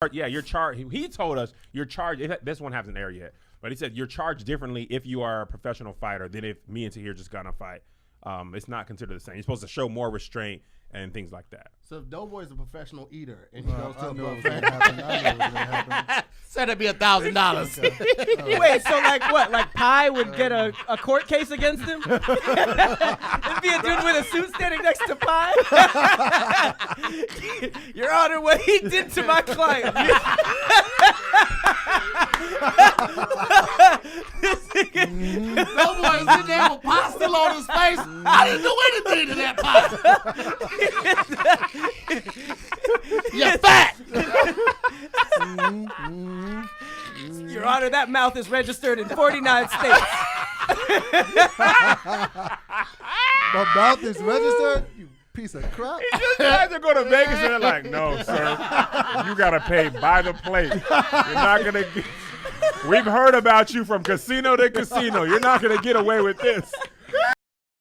charged. Yeah, you're charged. He told us you're charged. This one hasn't aired yet, but he said you're charged differently if you are a professional fighter than if me and Tahir just gonna fight. It's not considered the same. You're supposed to show more restraint and things like that. So if Doughboy is a professional eater and he goes to a buffet, said it'd be $1,000. Wait, so like what? Like Pi would get a court case against him? It'd be a dude with a suit standing next to Pi? Your Honor, what he did to my client. Doughboy is in there with pasta on his face. I didn't do anything to that pasta. You're fat. Your Honor, that mouth is registered in 49 states. My mouth is registered? You piece of crap. Just guys are going to Vegas and they're like, no, sir, you got to pay by the plate. You're not going to get. We've heard about you from casino to casino. You're not going to get away with this.